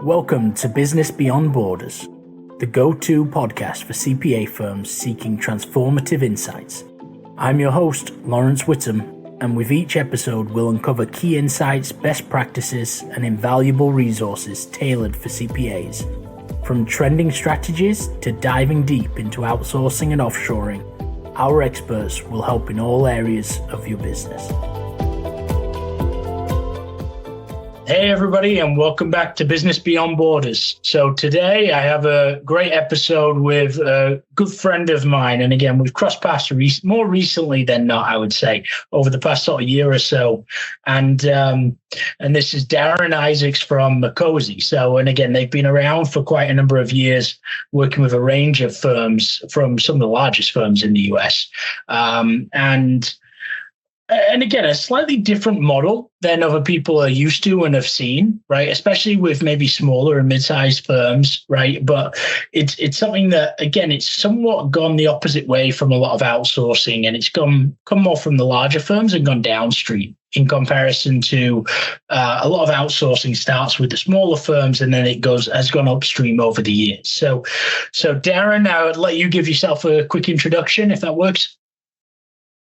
Welcome to Business Beyond Borders, the go-to podcast for CPA firms seeking transformative insights. I'm your host, Lawrence Whittam, and with each episode we'll uncover key insights, best practices, and invaluable resources tailored for CPAs. From trending strategies to diving deep into outsourcing and offshoring, our experts will help in all areas of your business. Hey everybody, and welcome back to Business Beyond Borders. So today I have a great episode with a good friend of mine. And again, we've crossed paths more recently than not, I would say, over the past sort of year or so. And this is Darren Isaacs from Makosi. So, and again, they've been around for quite a number of years, working with a range of firms from some of the largest firms in the US. And again, a slightly different model than other people are used to and have seen, right? Especially with maybe smaller and mid-sized firms, right? But it's something that, again, it's somewhat gone the opposite way from a lot of outsourcing, and it's come more from the larger firms and gone downstream in comparison to a lot of outsourcing starts with the smaller firms and then has gone upstream over the years. So Darren, I would let you give yourself a quick introduction if that works.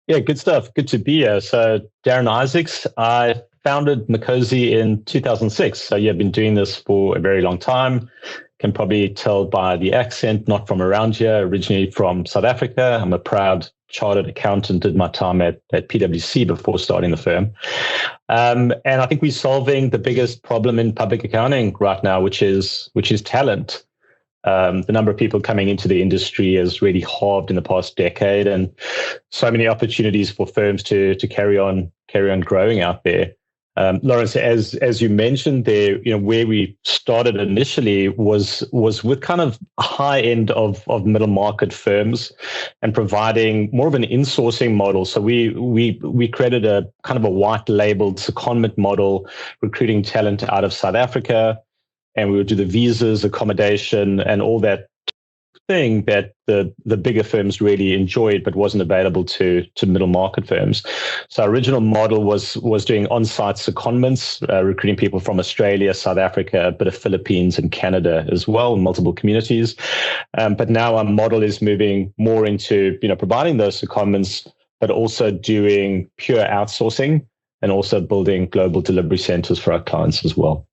Yeah, good stuff. Good to be here. So Darren Isaacs, I founded Makosi in 2006. So yeah, I've been doing this for a very long time. Can probably tell by the accent, not from around here, originally from South Africa. I'm a proud chartered accountant, did my time at PwC before starting the firm. And I think we're solving the biggest problem in public accounting right now, which is talent. The number of people coming into the industry has really halved in the past decade, and so many opportunities for firms to carry on growing out there. Lawrence, as you mentioned there, where we started initially was with kind of high end of middle market firms and providing more of an insourcing model. So we created a kind of a white labeled secondment model, recruiting talent out of South Africa. And we would do the visas, accommodation, and all that thing that the bigger firms really enjoyed, but wasn't available to middle market firms. So our original model was doing on-site secondments, recruiting people from Australia, South Africa, a bit of Philippines and Canada as well, multiple communities. But now our model is moving more into providing those secondments, but also doing pure outsourcing and also building global delivery centers for our clients as well.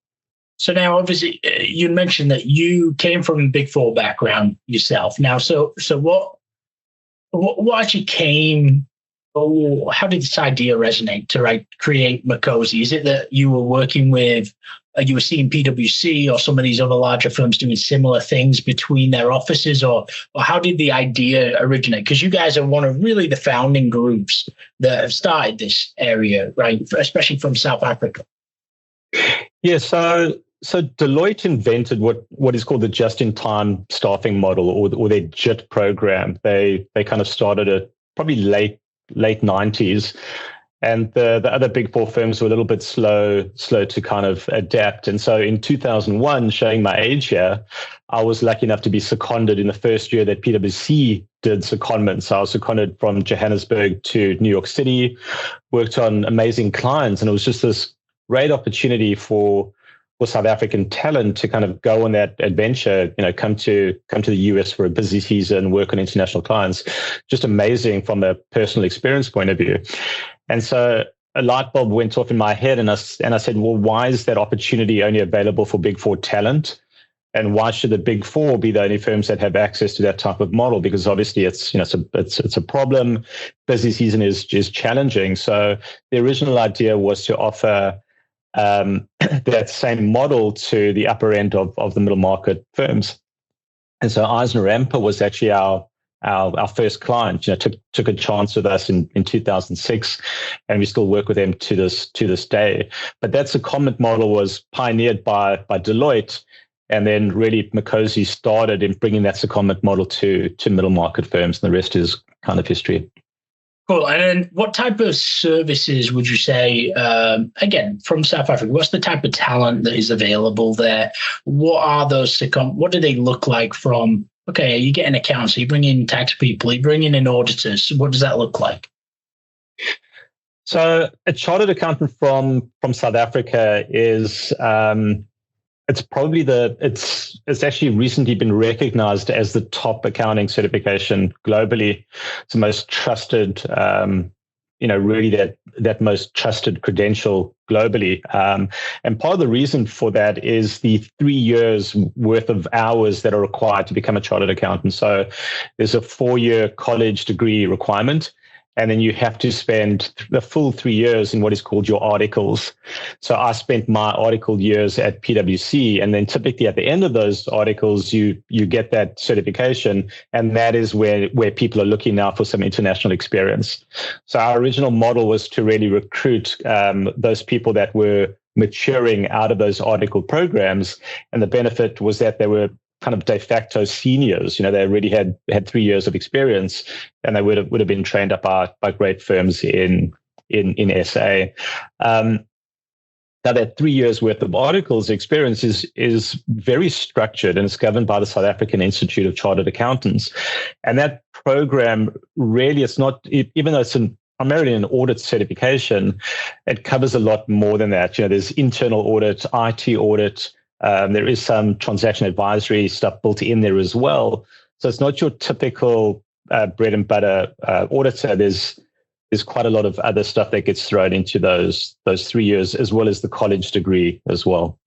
So now, obviously, you mentioned that you came from a Big Four background yourself. Now, so what actually came? Or how did this idea resonate to create Makosi? Is it that you were working with, you were seeing PwC or some of these other larger firms doing similar things between their offices, or how did the idea originate? Because you guys are one of really the founding groups that have started this area, right? Especially from South Africa. Yeah, so Deloitte invented what is called the just-in-time staffing model, or their JIT program. They kind of started it probably late 90s, and the other Big Four firms were a little bit slow to kind of adapt. And so in 2001, showing my age here, I was lucky enough to be seconded in the first year that PwC did secondments. So I was seconded from Johannesburg to New York City, worked on amazing clients, and it was just this great opportunity for South African talent to kind of go on that adventure, come to the US for a busy season, work on international clients. Just amazing from a personal experience point of view. And so a light bulb went off in my head, and I said, well, why is that opportunity only available for Big Four talent? And why should the Big Four be the only firms that have access to that type of model? Because obviously it's a problem. Busy season is challenging. So the original idea was to offer that same model to the upper end of the middle market firms. And so Eisner Amper was actually our first client. Took a chance with us in 2006, and we still work with them to this day. But that secondment model was pioneered by Deloitte, and then really Makosi started in bringing that secondment model to middle market firms, and the rest is kind of history. Cool. And then what type of services would you say, again, from South Africa, what's the type of talent that is available there? What are those, what do they look like from, okay, you get an accountant, so you bring in tax people, you bring in auditors. What does that look like? So a chartered accountant from South Africa is it's probably it's actually recently been recognized as the top accounting certification globally. It's the most trusted, really that most trusted credential globally. And part of the reason for that is the 3 years worth of hours that are required to become a chartered accountant. So there's a 4-year college degree requirement. And then you have to spend the full 3 years in what is called your articles. So I spent my article years at PwC, and then typically at the end of those articles, you get that certification, and that is where people are looking now for some international experience. So our original model was to really recruit those people that were maturing out of those article programs, and the benefit was that they were kind of de facto seniors. They already had 3 years of experience, and they would have been trained up by great firms in SA. Now that 3 years worth of articles experience is very structured, and it's governed by the South African Institute of Chartered Accountants. And that program really, it's not, even though it's primarily an audit certification, it covers a lot more than that. There's internal audit, IT audit. There is some transaction advisory stuff built in there as well. So it's not your typical bread and butter auditor. There's quite a lot of other stuff that gets thrown into those 3 years, as well as the college degree as well.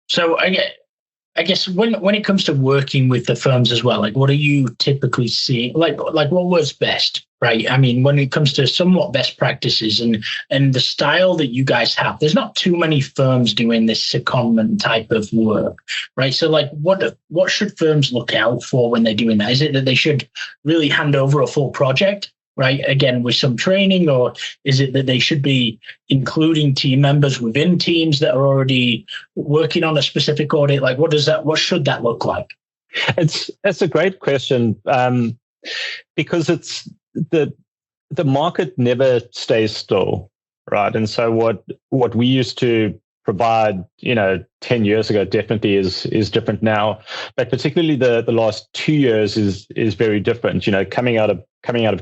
So I guess when it comes to working with the firms as well, like what are you typically seeing? Like what works best, right? I mean, when it comes to somewhat best practices and the style that you guys have, there's not too many firms doing this secondment type of work, right? So like what should firms look out for when they're doing that? Is it that they should really hand over a full project, right? Again, with some training, or is it that they should be including team members within teams that are already working on a specific audit? Like, what should that look like? That's a great question, because it's the market never stays still, right? And so what we used to provide, 10 years ago definitely is different now, but particularly the last 2 years is very different. Coming out of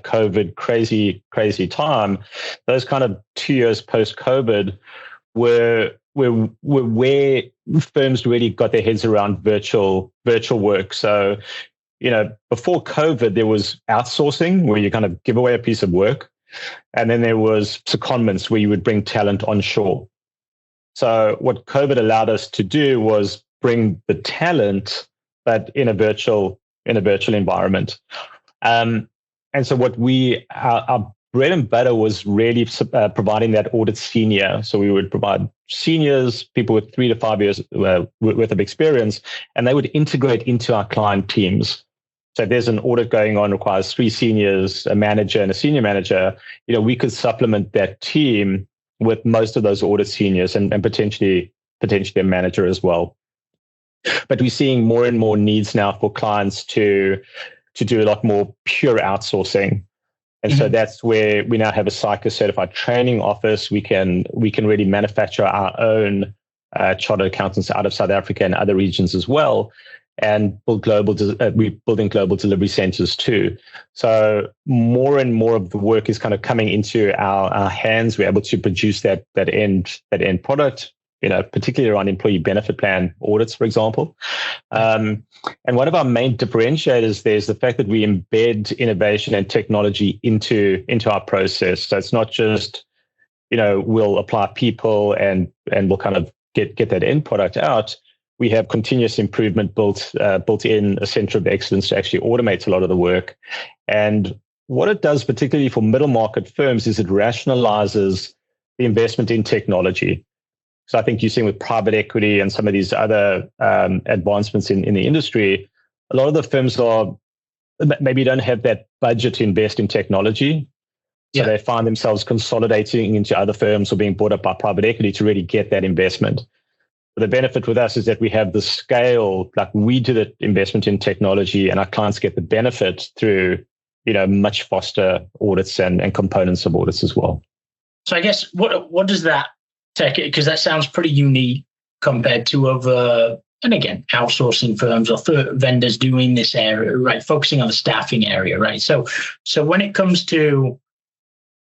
COVID, crazy time, those kind of 2 years post COVID were where firms really got their heads around virtual work. So, before COVID, there was outsourcing, where you kind of give away a piece of work, and then there was secondments, where you would bring talent onshore. So what COVID allowed us to do was bring the talent, but in a virtual environment. And so our bread and butter was really providing that audit senior. So we would provide seniors, people with 3 to 5 years worth of experience, and they would integrate into our client teams. So if there's an audit going on, requires 3 seniors, a manager and a senior manager, we could supplement that team with most of those audit seniors and potentially a manager as well. But we're seeing more and more needs now for clients to do a lot more pure outsourcing. And so that's where we now have a CICA certified training office. We can really manufacture our own chartered accountants out of South Africa and other regions as well, and we're building global delivery centers too. So more and more of the work is kind of coming into our hands. We're able to produce that end product, particularly around employee benefit plan audits, for example. And one of our main differentiators there is the fact that we embed innovation and technology into our process. So it's not just, we'll apply people and we'll kind of get that end product out. We have continuous improvement built in, a center of excellence to actually automate a lot of the work. And what it does, particularly for middle market firms, is it rationalizes the investment in technology. So I think you're seeing with private equity and some of these other advancements in the industry, a lot of the firms maybe don't have that budget to invest in technology. So they find themselves consolidating into other firms or being bought up by private equity to really get that investment. The benefit with us is that we have the scale, like we do the investment in technology, and our clients get the benefit through, much faster audits and components of audits as well. So I guess what does that take? Because that sounds pretty unique compared to other, and again, outsourcing firms or vendors doing this area, right? Focusing on the staffing area, right? So when it comes to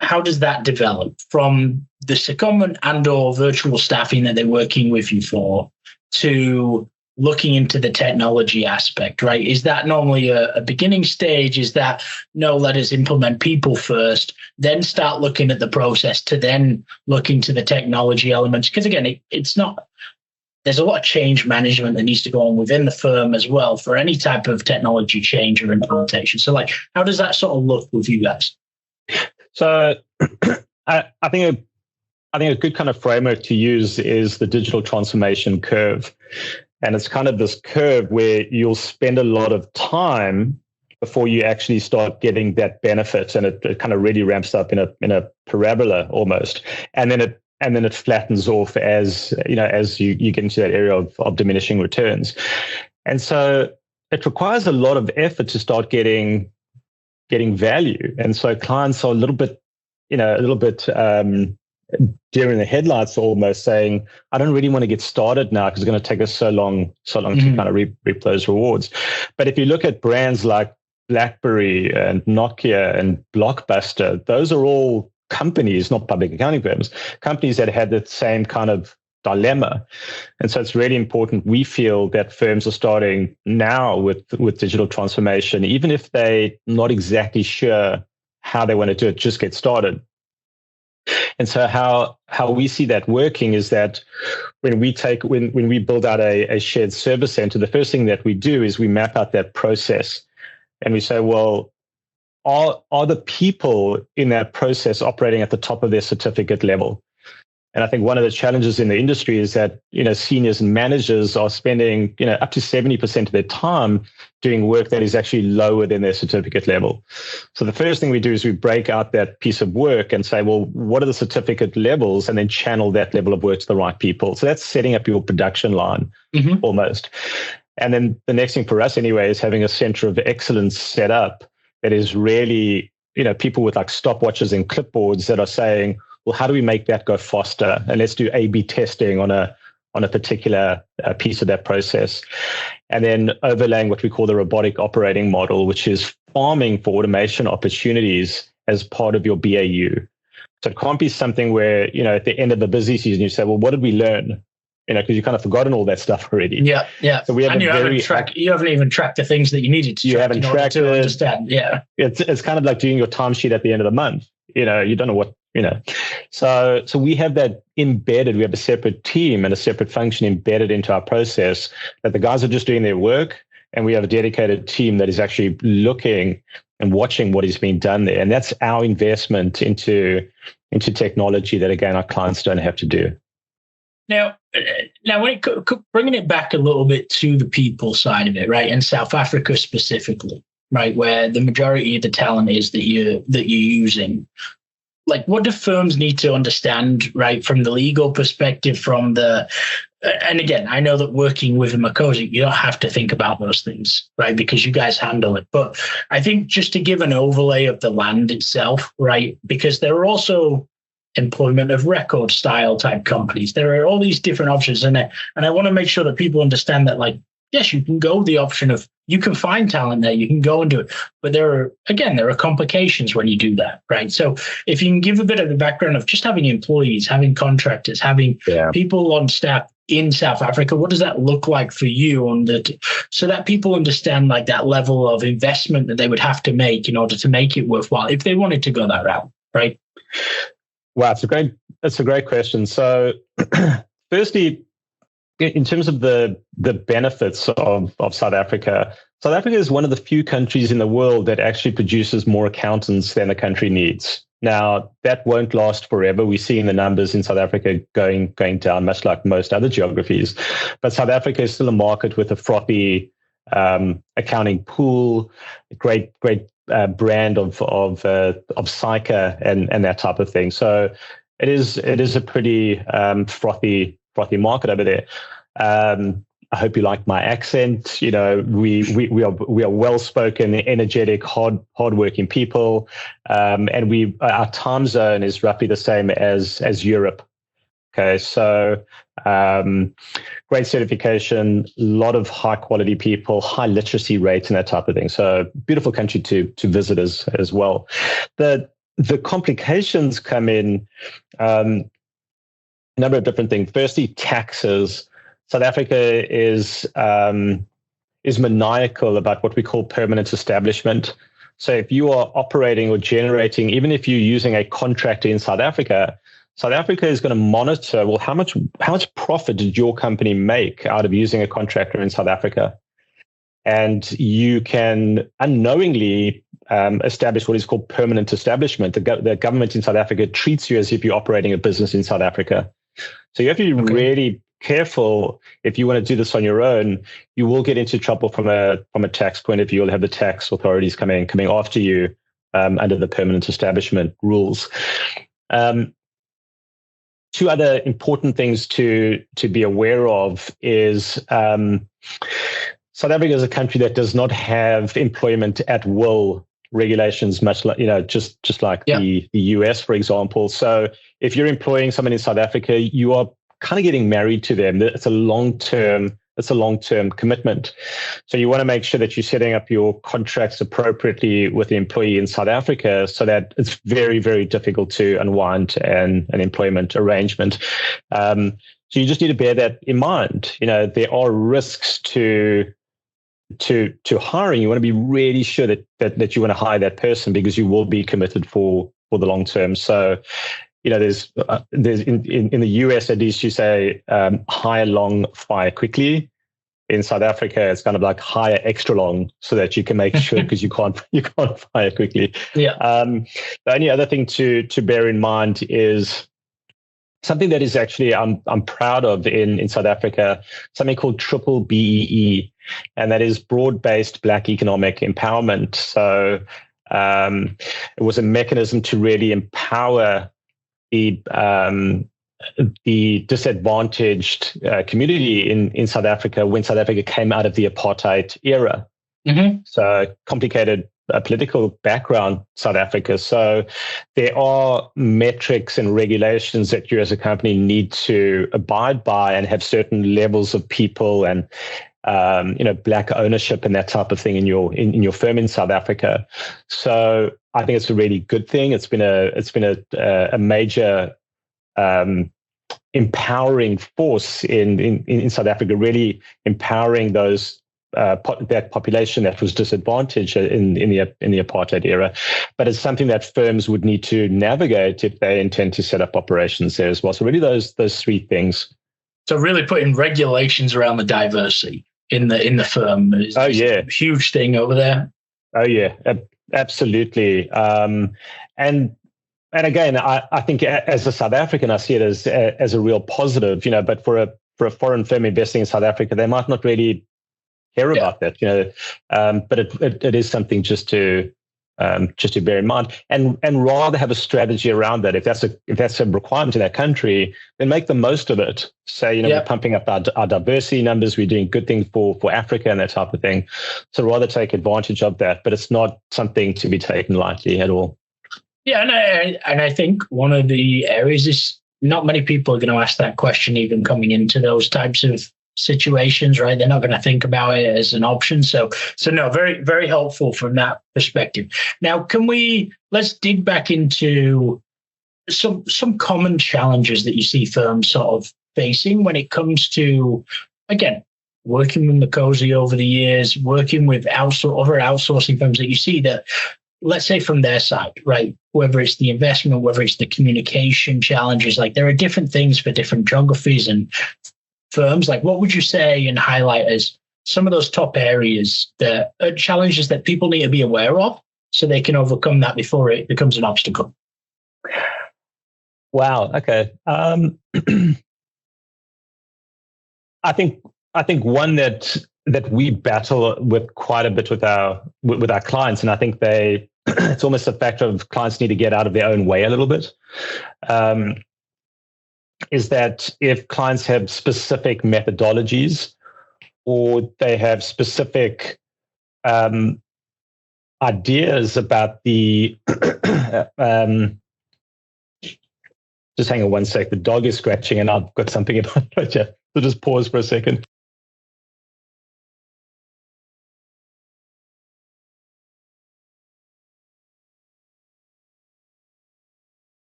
how does that develop from the secondment and or virtual staffing that they're working with you for to looking into the technology aspect, right? Is that normally a beginning stage? Is that, no, let us implement people first, then start looking at the process to then look into the technology elements? Because again, it's not, there's a lot of change management that needs to go on within the firm as well for any type of technology change or implementation. So like, how does that sort of look with you guys? So I think a good kind of framework to use is the digital transformation curve. And it's kind of this curve where you'll spend a lot of time before you actually start getting that benefit. And it kind of really ramps up in a parabola almost. And then it flattens off as you get into that area of diminishing returns. And so it requires a lot of effort to start getting value. And so clients are a little bit during the headlights, almost saying, I don't really want to get started now because it's going to take us so long to kind of reap those rewards. But if you look at brands like BlackBerry and Nokia and Blockbuster, those are all companies, not public accounting firms, companies that had the same kind of dilemma. And so it's really important, we feel, that firms are starting now with digital transformation, even if they're not exactly sure how they want to do it, just get started. And so how we see that working is that when we build out a shared service center, the first thing that we do is we map out that process and we say, well, are the people in that process operating at the top of their certificate level? And I think one of the challenges in the industry is that, seniors and managers are spending, up to 70% of their time doing work that is actually lower than their certificate level. So the first thing we do is we break out that piece of work and say, well, what are the certificate levels? And then channel that level of work to the right people. So that's setting up your production line almost. And then the next thing for us anyway is having a center of excellence set up that is really, people with like stopwatches and clipboards that are saying, well, how do we make that go faster? And let's do A/B testing on a particular piece of that process. And then overlaying what we call the robotic operating model, which is farming for automation opportunities as part of your BAU. So it can't be something where, at the end of the busy season, you say, well, what did we learn? Because you've kind of forgotten all that stuff already. Yeah. So we have you haven't even tracked the things that you needed to track in order to understand. Yeah. It's kind of like doing your timesheet at the end of the month. You don't know what, So we have that embedded. We have a separate team and a separate function embedded into our process that the guys are just doing their work. And we have a dedicated team that is actually looking and watching what is being done there. And that's our investment into technology that, again, our clients don't have to do. Now, when bringing it back a little bit to the people side of it, right, in South Africa specifically, right, where the majority of the talent is that you're using, like, what do firms need to understand, right, from the legal perspective, from the, and again, I know that working with a Makosi, you don't have to think about those things, right, because you guys handle it. But I think just to give an overlay of the land itself, right, because there are also employment of record style type companies. There are all these different options in it. And I want to make sure that people understand that, like, yes, you can go the option of, you can find talent there, you can go and do it. But there are complications when you do that, right? So if you can give a bit of the background of just having employees, having contractors, having people on staff in South Africa, what does that look like for you so that people understand like that level of investment that they would have to make in order to make it worthwhile if they wanted to go that route, right? Wow, that's a great question. So firstly, in terms of the benefits of South Africa is one of the few countries in the world that actually produces more accountants than the country needs. Now, that won't last forever. We're seeing the numbers in South Africa going down, much like most other geographies. But South Africa is still a market with a frothy accounting pool, great brand of Psycha and that type of thing. So it is a pretty frothy market over there. I hope you like my accent. We are well spoken, energetic, hardworking people, and our time zone is roughly the same as Europe. Okay, so great certification, a lot of high quality people, high literacy rates, and that type of thing. So beautiful country to visit as well. The the complications come in a number of different things. Firstly, taxes. South Africa is maniacal about what we call permanent establishment. So if you are operating or generating, even if you're using a contractor in South Africa is going to monitor, well, how much profit did your company make out of using a contractor in South Africa? And you can unknowingly establish what is called permanent establishment. The government in South Africa treats you as if you're operating a business in South Africa. So you have to be really careful. If you want to do this on your own, you will get into trouble from a tax point of view. You'll have the tax authorities coming after you under the permanent establishment rules. Two other important things to be aware of is South Africa is a country that does not have employment at will regulations, much like, just like the US, for example. So if you're employing someone in South Africa, you are kind of getting married to them. It's a long-term commitment. So you want to make sure that you're setting up your contracts appropriately with the employee in South Africa so that it's very, very difficult to unwind an employment arrangement. So you just need to bear that in mind. There are risks to hiring. You want to be really sure that you want to hire that person because you will be committed for the long term. So, there's in the US, at least you say hire long, fire quickly. In South Africa, it's kind of like hire extra long so that you can make sure because you can't fire quickly. Yeah. The only other thing to bear in mind is something that is actually I'm proud of in South Africa, something called triple BEE, and that is broad-based Black economic empowerment. So it was a mechanism to really empower the disadvantaged community in South Africa when South Africa came out of the apartheid era. Mm-hmm. So complicated political background, South Africa. So there are metrics and regulations that you as a company need to abide by and have certain levels of people and Black ownership and that type of thing in your firm in South Africa. So I think it's a really good thing. It's been a major empowering force in South Africa, really empowering those that population that was disadvantaged in the apartheid era. But it's something that firms would need to navigate if they intend to set up operations there as well. So really those three things. So really putting regulations around the diversity in the firm is a huge thing over there. Oh yeah, absolutely. And again, I think as a South African, I see it as a real positive, but for a foreign firm investing in South Africa, they might not really care about that, but it is something just to bear in mind and rather have a strategy around that. If that's a requirement in that country, then make the most of it. Say, we're pumping up our diversity numbers, we're doing good things for Africa and that type of thing. So rather take advantage of that, but it's not something to be taken lightly at all. Yeah, and I think one of the areas is not many people are going to ask that question even coming into those types of situations, right? They're not going to think about it as an option. So no, very, very helpful from that perspective. Now, let's dig back into some common challenges that you see firms sort of facing when it comes to, again, working with Makosi over the years, working with other outsourcing firms that you see that, let's say from their side, right? Whether it's the investment, whether it's the communication challenges, like there are different things for different geographies and firms. Like what would you say and highlight as some of those top areas that are challenges that people need to be aware of so they can overcome that before it becomes an obstacle? Wow. Okay. I think one that we battle with quite a bit with our clients, and I think it's almost a factor of clients need to get out of their own way a little bit, is that if clients have specific methodologies or they have specific ideas about the just hang on one sec. The dog is scratching and I've got something in my throat. So just pause for a second.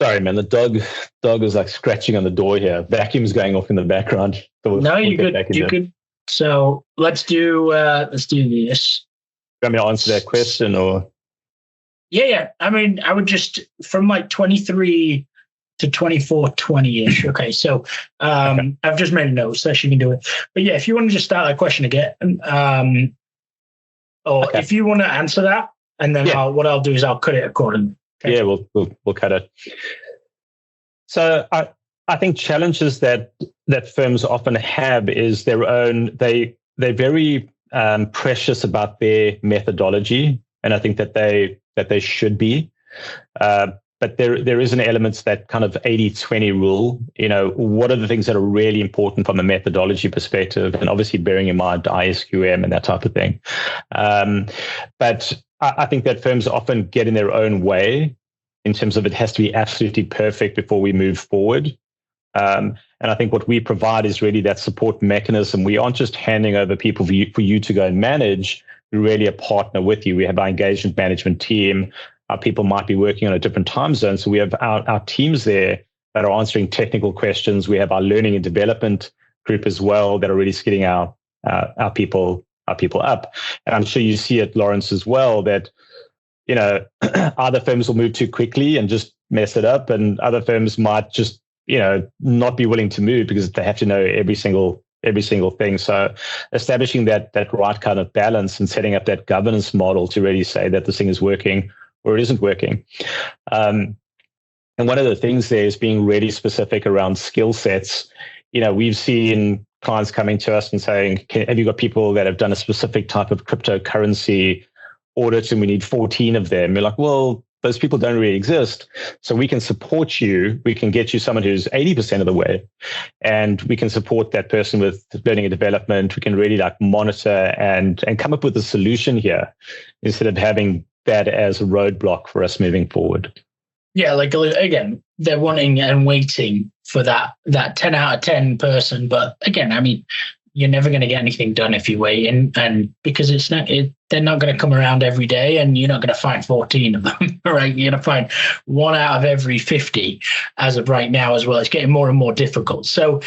Sorry, man. The dog is like scratching on the door here. Vacuum's going off in the background. So No, you're good. You're good. So let's do this. You want me to answer that question or? Yeah. I mean, I would just from like 23 to 24, 20-ish. Okay. So okay. I've just made a note so she can do it. But yeah, if you want to just start that question again, or okay. If you want to answer that, and then what I'll do is I'll cut it accordingly. Okay. Yeah, we'll cut it. So I think challenges that firms often have is their own. They're very precious about their methodology, and I think that they should be. But there is an element to that kind of 80-20 rule. What are the things that are really important from a methodology perspective, and obviously bearing in mind ISQM and that type of thing. But I think that firms often get in their own way in terms of it has to be absolutely perfect before we move forward. And I think what we provide is really that support mechanism. We aren't just handing over people for you to go and manage. We're really a partner with you. We have our engagement management team. Our people might be working on a different time zone. So we have our teams there that are answering technical questions. We have our learning and development group as well that are really skilling our people up. And I'm sure you see it, Lawrence, as well, that other firms will move too quickly and just mess it up, and other firms might just not be willing to move because they have to know every single thing. So establishing that right kind of balance and setting up that governance model to really say that this thing is working or it isn't working. And one of the things there is being really specific around skill sets. We've seen clients coming to us and saying, have you got people that have done a specific type of cryptocurrency audit and we need 14 of them? We're like, well, those people don't really exist. So we can support you. We can get you someone who's 80% of the way, and we can support that person with learning and development. We can really monitor and come up with a solution here instead of having that as a roadblock for us moving forward. Yeah, again, they're wanting and waiting for that 10 out of 10 person. But again, I mean, you're never going to get anything done if you wait, and because they're not going to come around every day, and you're not going to find 14 of them, right? You're going to find 1 out of every 50 as of right now as well. It's getting more and more difficult. So,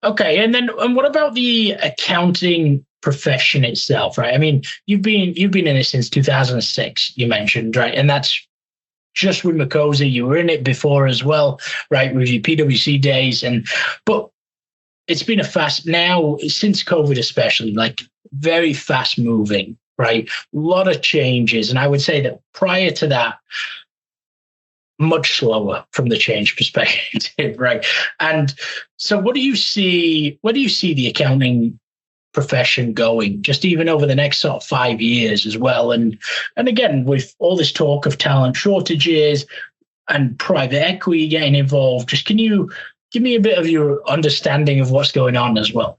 okay, and what about the accounting profession itself, right? I mean, you've been in it since 2006, you mentioned, right? And that's just with Makosi. You were in it before as well, right? With your PwC days, but it's been now since COVID, especially, very fast moving, right? A lot of changes. And I would say that prior to that, much slower from the change perspective, right? And so where do you see the accounting profession going, just even over the next sort of 5 years as well? And again, with all this talk of talent shortages and private equity getting involved, just can you give me a bit of your understanding of what's going on as well?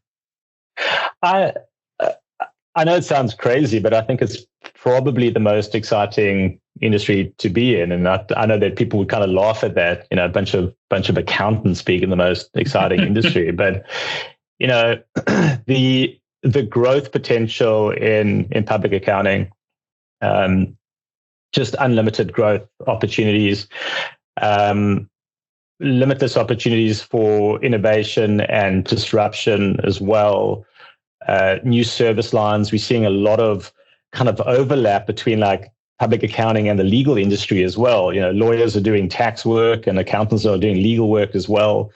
I know it sounds crazy, but I think it's probably the most exciting industry to be in. And I know that people would kind of laugh at that, a bunch of accountants being in the most exciting industry. But, the growth potential in public accounting, just unlimited growth opportunities, limitless opportunities for innovation and disruption as well. New service lines. We're seeing a lot of kind of overlap between public accounting and the legal industry as well. Lawyers are doing tax work and accountants are doing legal work as well.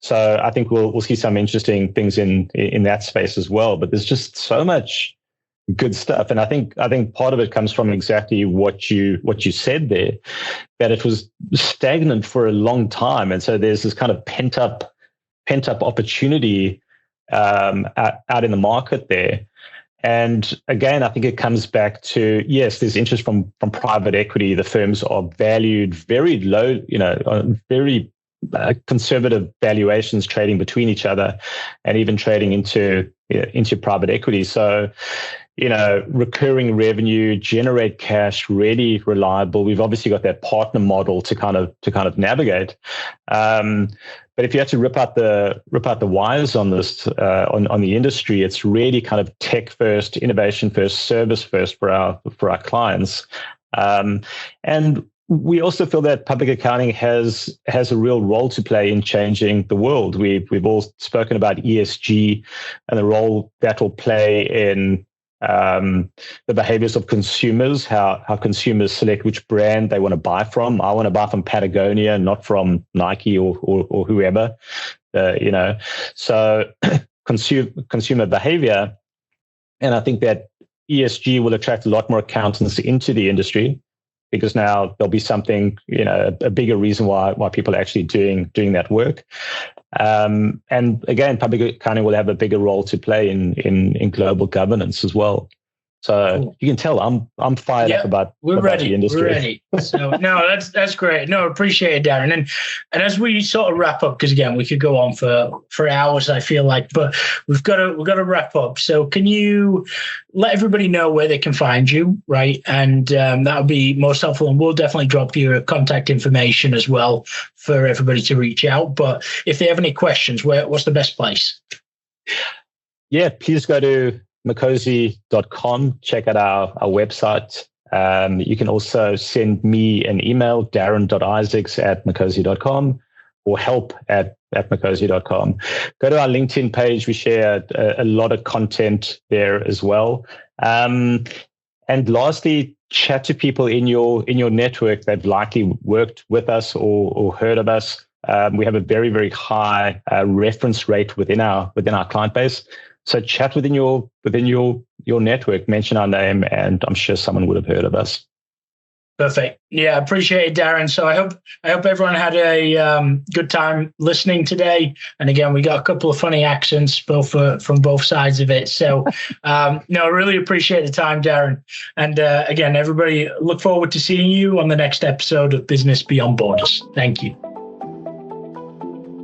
So I think we'll see some interesting things in that space as well. But there's just so much good stuff, and I think part of it comes from exactly what you said there, that it was stagnant for a long time, and so there's this kind of pent up opportunity out in the market there. And again, I think it comes back to, yes, there's interest from private equity. The firms are valued very low, very conservative valuations, trading between each other and even trading into private equity. So, recurring revenue, generate cash, really reliable. We've obviously got that partner model to kind of navigate. But if you had to rip out the wires on this, on the industry, it's really kind of tech first, innovation first, service first for our clients. And we also feel that public accounting has a real role to play in changing the world. We've all spoken about ESG and the role that will play in the behaviors of consumers, how consumers select which brand they want to buy from. I want to buy from Patagonia, not from Nike or whoever, So consumer behavior. And I think that ESG will attract a lot more accountants into the industry, because now there'll be something, a bigger reason why people are actually doing that work. And again, public accounting will have a bigger role to play in global governance as well. So cool. You can tell I'm fired up about the industry. We're ready. So no, that's great. No, appreciate it, Darren. And as we sort of wrap up, because again, we could go on for hours, I feel like, but we've got to wrap up. So can you let everybody know where they can find you, right? And that would be most helpful. And we'll definitely drop your contact information as well for everybody to reach out. But if they have any questions, what's the best place? Yeah, please go to Makosi.com. Check out our website. You can also send me an email, darren.isaacs@makosi.com, or help@makosi.com. Go to our LinkedIn page. We share a lot of content there as well. And lastly, chat to people in your network that likely worked with us or heard of us. We have a very, very high reference rate within our client base. So chat within your network, mention our name, and I'm sure someone would have heard of us. Perfect. Yeah, appreciate it, Darren. So I hope everyone had a good time listening today. And again, we got a couple of funny accents from both sides of it. So I really appreciate the time, Darren. And again, everybody, look forward to seeing you on the next episode of Business Beyond Borders. Thank you.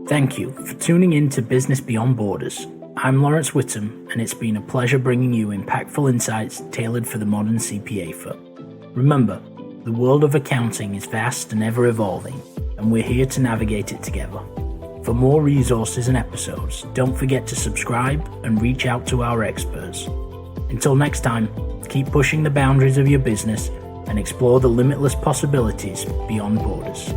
Thank you for tuning in to Business Beyond Borders. I'm Lawrence Whittam, and it's been a pleasure bringing you impactful insights tailored for the modern CPA firm. Remember, the world of accounting is vast and ever evolving, and we're here to navigate it together. For more resources and episodes, don't forget to subscribe and reach out to our experts. Until next time, keep pushing the boundaries of your business and explore the limitless possibilities beyond borders.